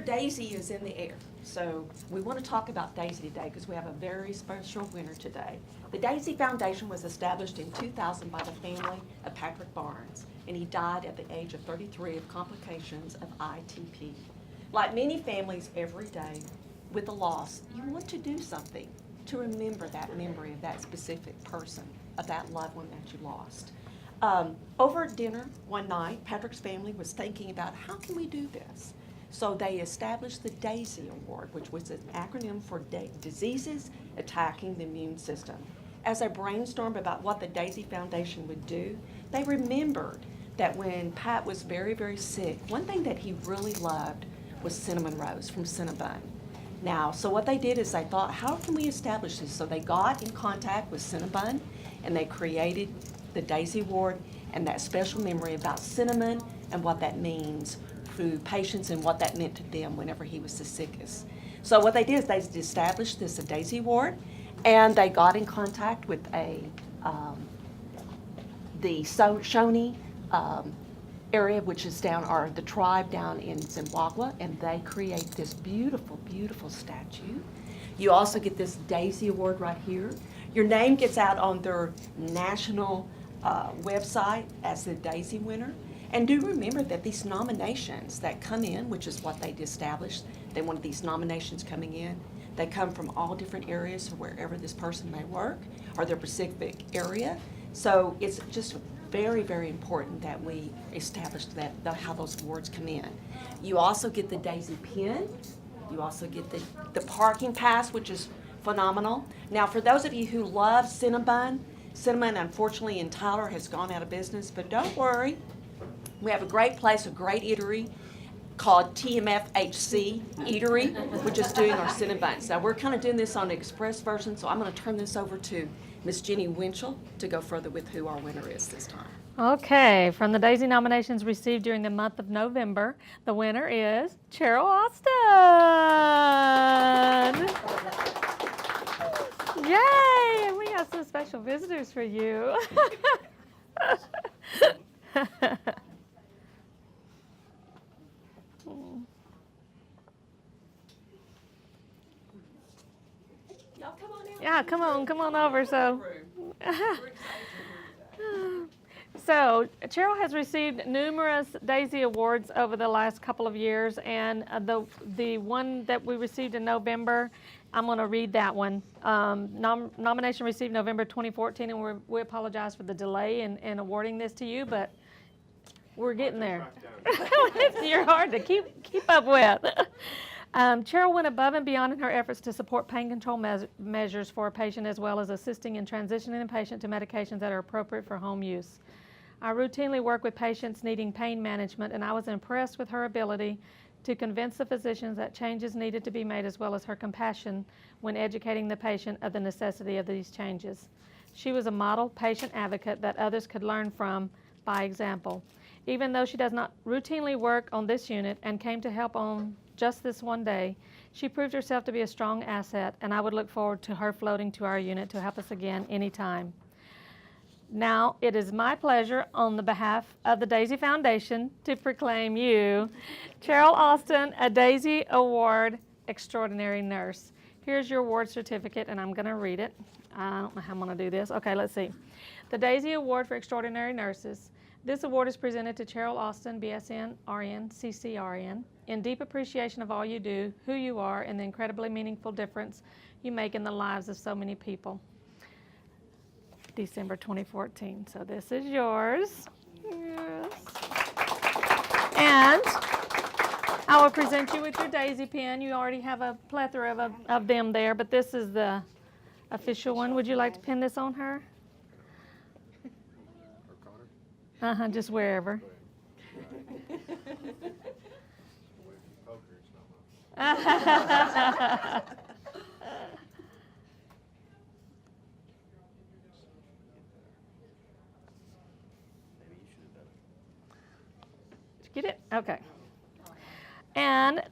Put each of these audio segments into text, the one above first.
Daisy is in the air. So we want to talk about Daisy today because we have a very special winner today. The Daisy Foundation was established in 2000 by the family of Patrick Barnes, and he died at the age of 33 of complications of ITP. Like many families every day with a loss, you want to do something to remember that memory of that specific person, of that loved one that you lost. Over at dinner one night, Patrick's family was thinking about how can we do this? So they established the DAISY Award, which was an acronym for diseases attacking the immune system. As I brainstormed about what the DAISY Foundation would do, they remembered that when Pat was very, very sick, one thing that he really loved was cinnamon rolls from Cinnabon. Now, so what they did is they thought, how can we establish this? So they got in contact with Cinnabon, and they created the DAISY Award and that special memory about cinnamon and what that means to patients and what that meant to them whenever he was the sickest. So what they did is they established this DAISY Award, and they got in contact with the Shawnee area, which is down, or the tribe down in Zimbabwe, and they create this beautiful, beautiful statue. You also get this DAISY Award right here. Your name gets out on their national website as the DAISY winner. And do remember that these nominations that come in, which is what they established, they wanted these nominations coming in, they come from all different areas or wherever this person may work or their specific area. So it's just very, very important that we establish that, how those awards come in. You also get the DAISY pin. You also get the parking pass, which is phenomenal. Now, for those of you who love Cinnabon, Cinnamon, unfortunately, in Tyler has gone out of business, but don't worry. We have a great place, a great eatery called TMFHC Eatery, which is doing our Cinnabons. Now, we're kind of doing this on the express version, so I'm going to turn this over to Miss Jenny Winchell to go further with who our winner is this time. Okay, from the DAISY nominations received during the month of November, the winner is Cheryl Austin. Yay! We got some special visitors for you. Yeah, come on over. So Cheryl has received numerous DAISY awards over the last couple of years, and the one that we received in November, I'm going to read that one. Nomination received November 2014, and we apologize for the delay in awarding this to you, but we're getting there. You're hard to keep up with. Cheryl went above and beyond in her efforts to support pain control measures for a patient, as well as assisting in transitioning the patient to medications that are appropriate for home use. I routinely work with patients needing pain management, and I was impressed with her ability to convince the physicians that changes needed to be made, as well as her compassion when educating the patient of the necessity of these changes. She was a model patient advocate that others could learn from by example. Even though she does not routinely work on this unit and came to help on just this one day, she proved herself to be a strong asset, and I would look forward to her floating to our unit to help us again anytime. Now, it is my pleasure on the behalf of the DAISY Foundation to proclaim you Cheryl Austin, a DAISY Award Extraordinary Nurse. Here's your award certificate, and I'm going to read it. I don't know how I'm going to do this. Okay, let's see. The DAISY Award for Extraordinary Nurses. This award is presented to Cheryl Austin, BSN, RN, CCRN, in deep appreciation of all you do, who you are, and the incredibly meaningful difference you make in the lives of so many people. December 2014. So this is yours. Yes. And I will present you with your DAISY pin. You already have a plethora of them there, but this is the official one. Would you like to pin this on her? Just wherever. Did you get it? Okay. And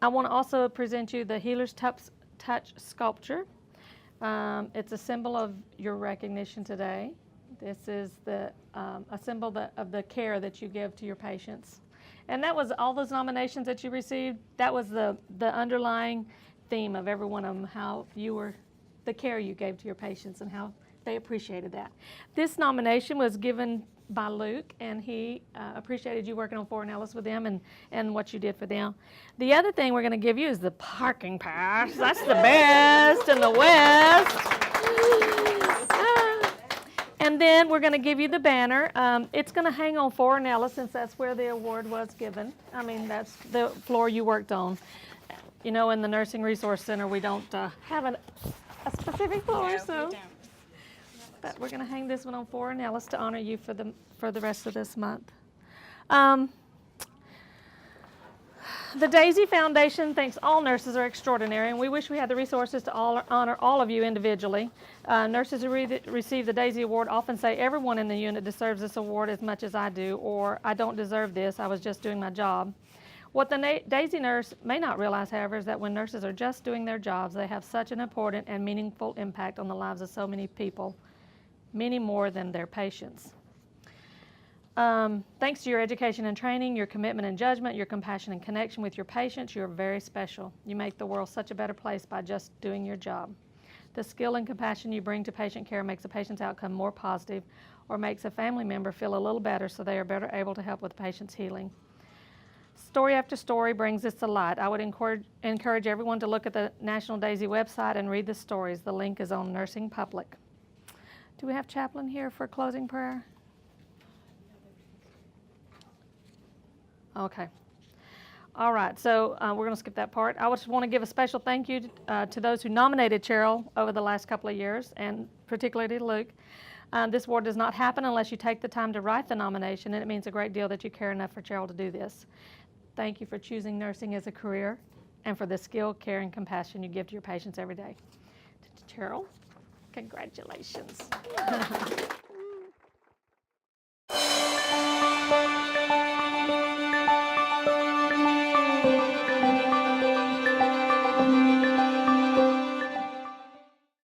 I want to also present you the Healer's Touch sculpture. It's a symbol of your recognition today. This is a symbol of the care that you give to your patients. And that was all those nominations that you received. That was the underlying theme of every one of them, how you were, the care you gave to your patients and how they appreciated that. This nomination was given by Luke, and he appreciated you working on Fort Nellis with them and what you did for them. The other thing we're going to give you is the parking pass. That's the best in the West. And then we're going to give you the banner. It's going to hang on Fort Nellis since that's where the award was given. I mean, that's the floor you worked on. You know, in the Nursing Resource Center, we don't have a specific floor, No, so. we don't. But we're going to hang this one on Fort Nellis to honor you for the rest of this month. The Daisy Foundation thinks all nurses are extraordinary, and we wish we had the resources to honor all of you individually. Nurses who receive the Daisy Award often say everyone in the unit deserves this award as much as I do, or I don't deserve this, I was just doing my job. What the Daisy nurse may not realize, however, is that when nurses are just doing their jobs, they have such an important and meaningful impact on the lives of so many people, many more than their patients. Thanks to your education and training, your commitment and judgment, your compassion and connection with your patients, you're very special. You make the world such a better place by just doing your job. The skill and compassion you bring to patient care makes a patient's outcome more positive or makes a family member feel a little better so they are better able to help with the patient's healing. Story after story brings this to light. I would encourage everyone to look at the National Daisy website and read the stories. The link is on Nursing Public. Do we have Chaplain here for closing prayer? Okay. All right, so we're going to skip that part. I just want to give a special thank you to those who nominated Cheryl over the last couple of years, and particularly to Luke. This award does not happen unless you take the time to write the nomination, and it means a great deal that you care enough for Cheryl to do this. Thank you for choosing nursing as a career and for the skill, care, and compassion you give to your patients every day. Cheryl, congratulations.